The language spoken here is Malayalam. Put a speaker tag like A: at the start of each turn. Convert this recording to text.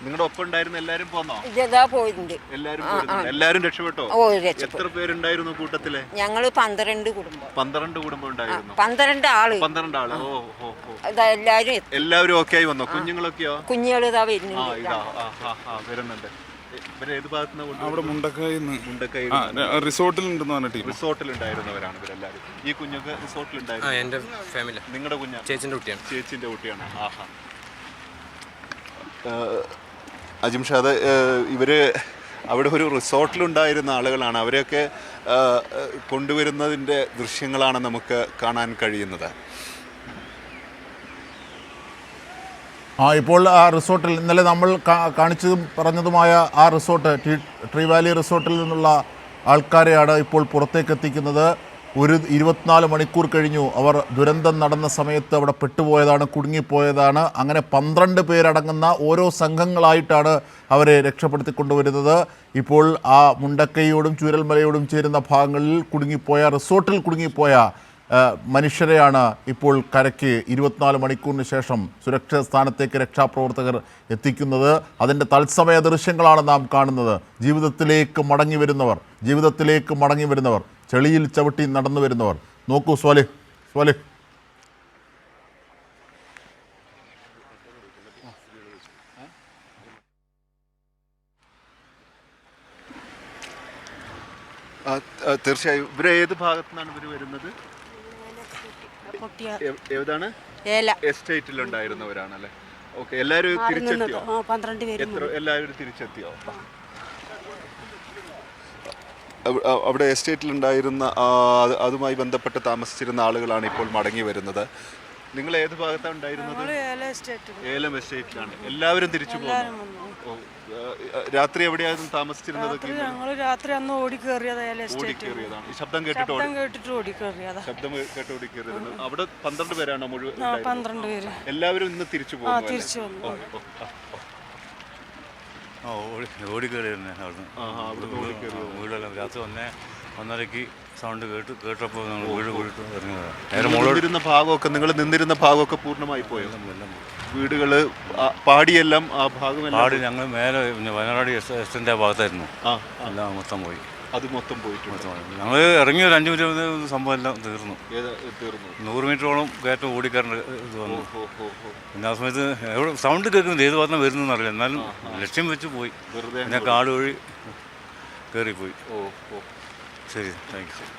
A: നിങ്ങളുടെ ഒപ്പം ഉണ്ടായിരുന്ന എല്ലാരും പോന്നോ?
B: ഇതാ പോയിട്ടുണ്ട്.
A: എല്ലാരും രക്ഷപ്പെട്ടോ?
B: ഓ,
A: എത്ര പേരുണ്ടായിരുന്നു കൂട്ടത്തില്?
B: ഞങ്ങള് 12 കുടുംബം.
A: 12 കുടുംബം ഉണ്ടായിരുന്നു.
B: 12 ആള്.
A: 12 ആള്.
B: എല്ലാരും
A: ഓക്കെ ആയി വന്നോ? കുഞ്ഞുങ്ങളൊക്കെയോ?
B: കുഞ്ഞുങ്ങൾ ഇതാ വരുന്നുണ്ട്.
A: വരുന്നുണ്ട്. ഏത് ഭാഗത്തുനിന്ന്?
C: അവിടെ മുണ്ടക്കൈ
A: റിസോർട്ടിലുണ്ടായിരുന്നവരാണ് ഇവരെല്ലാവരും. ഈ കുഞ്ഞൊക്കെ റിസോർട്ടിലുണ്ടായിരുന്നു.
D: എന്റെ ഫാമിലി.
A: നിങ്ങളുടെ കുഞ്ഞ?
D: ചേച്ചിന്റെ കുട്ടിയാണ്.
A: ചേച്ചിന്റെ കുട്ടിയാണ്. അജിംഷാദ്, ഇവര് അവിടെ ഒരു റിസോർട്ടിലുണ്ടായിരുന്ന ആളുകളാണ്. അവരെയൊക്കെ കൊണ്ടുവരുന്നതിൻ്റെ ദൃശ്യങ്ങളാണ് നമുക്ക് കാണാൻ കഴിയുന്നത്.
E: ഇപ്പോൾ ആ റിസോർട്ടിൽ ഇന്നലെ നമ്മൾ കാണിച്ചതും പറഞ്ഞതുമായ ആ റിസോർട്ട്, ട്രീ വാലി റിസോർട്ടിൽ നിന്നുള്ള ആൾക്കാരെയാണ് ഇപ്പോൾ പുറത്തേക്ക് എത്തിക്കുന്നത്. 24 മണിക്കൂർ കഴിഞ്ഞു. അവർ ദുരന്തം നടന്ന സമയത്ത് അവിടെ പെട്ടുപോയതാണ്, കുടുങ്ങിപ്പോയതാണ്. അങ്ങനെ 12 പേരടങ്ങുന്ന ഓരോ സംഘങ്ങളായിട്ടാണ് അവരെ രക്ഷപ്പെടുത്തിക്കൊണ്ടുവരുന്നത്. ഇപ്പോൾ ആ മുണ്ടക്കൈയോടും ചൂരൽമലയോടും ചേരുന്ന ഭാഗങ്ങളിൽ റിസോർട്ടിൽ കുടുങ്ങിപ്പോയ മനുഷ്യരെയാണ് ഇപ്പോൾ കരയ്ക്ക് 24 മണിക്കൂറിന് ശേഷം സുരക്ഷിത സ്ഥാനത്തേക്ക് രക്ഷാപ്രവർത്തകർ എത്തിക്കുന്നത്. അതിൻ്റെ തത്സമയ ദൃശ്യങ്ങളാണ് നാം കാണുന്നത്. ജീവിതത്തിലേക്ക് മടങ്ങി വരുന്നവർ, ചെളിയിൽ ചവിട്ടി നടന്നു വരുന്നവർ. നോക്കൂ സ്വാലിഹ്.
A: തീർച്ചയായും. ഇവരെ ഏത് ഭാഗത്തു നിന്നാണ് ഇവർ വരുന്നത്? ഏതാണ്? എസ്റ്റേറ്റിലുണ്ടായിരുന്നവരാണല്ലേ? ഓക്കെ. എല്ലാവരും തിരിച്ചെത്തിയോ?
F: 12 പേര്.
A: എല്ലാവരും തിരിച്ചെത്തിയോ? അവിടെ എസ്റ്റേറ്റിലുണ്ടായിരുന്ന അതുമായി ബന്ധപ്പെട്ട് താമസിച്ചിരുന്ന ആളുകളാണ് ഇപ്പോൾ മടങ്ങി വരുന്നത്. നിങ്ങൾ ഏത് ഭാഗത്താണ് ഉണ്ടായിരുന്നത്? ഏലം എസ്റ്റേറ്റിലാണ്. എല്ലാവരും തിരിച്ചു പോകുന്നു. രാത്രി എവിടെയായിരുന്നു താമസിച്ചിരുന്നത്?
F: രാത്രി അന്ന്
A: ഓടിക്കേറിയതാണ്. ശബ്ദം കേട്ടിട്ട്
F: ഓടിക്കേറിയതാണ്.
A: ശബ്ദം കേട്ട് ഓടിക്കേറിയതാണ്. അവിടെ 12 പേരാണോ മുഴുവൻ?
F: 12 പേര്.
A: എല്ലാവരും ഇന്ന് തിരിച്ചു പോകുന്നു.
G: ഓടിക്കേറിയായിരുന്നു അവിടുന്ന്. വീടെല്ലാം രാത്രി 1:30 സൗണ്ട് കേട്ടപ്പോൾ വീട് പോയിട്ട് ഇറങ്ങിയതാണ്.
A: ഭാഗമൊക്കെ നിങ്ങൾ നിന്നിരുന്ന ഭാഗമൊക്കെ പൂർണ്ണമായി പോയോ? വീടുകള് പാടിയെല്ലാം ആ ഭാഗം
G: പാടി ഞങ്ങൾ മേലെ വയനാട് എസ്റ്റേറ്റിന്റെ ഭാഗത്തായിരുന്നു. എല്ലാം മൊത്തം പോയി.
A: അത് മൊത്തം പോയിട്ട്
G: ഞങ്ങൾ ഇറങ്ങി ഒരു 5 മിനിറ്റ് സംഭവം എല്ലാം തീർന്നു. 100 മീറ്ററോളം കയറ്റം ഓടിക്കയറേണ്ട ഇത് വന്നു. പിന്നെ ആ സമയത്ത് എവിടെ സൗണ്ട് കേൾക്കുന്നത് ഏത് ഭാഗത്തുനിന്ന് വരുന്നതെന്ന് അറിയില്ല. എന്നാലും ലക്ഷ്യം വെച്ച് പോയി. പിന്നെ കാട് വഴി കയറിപ്പോയി. ശരി, താങ്ക് യു.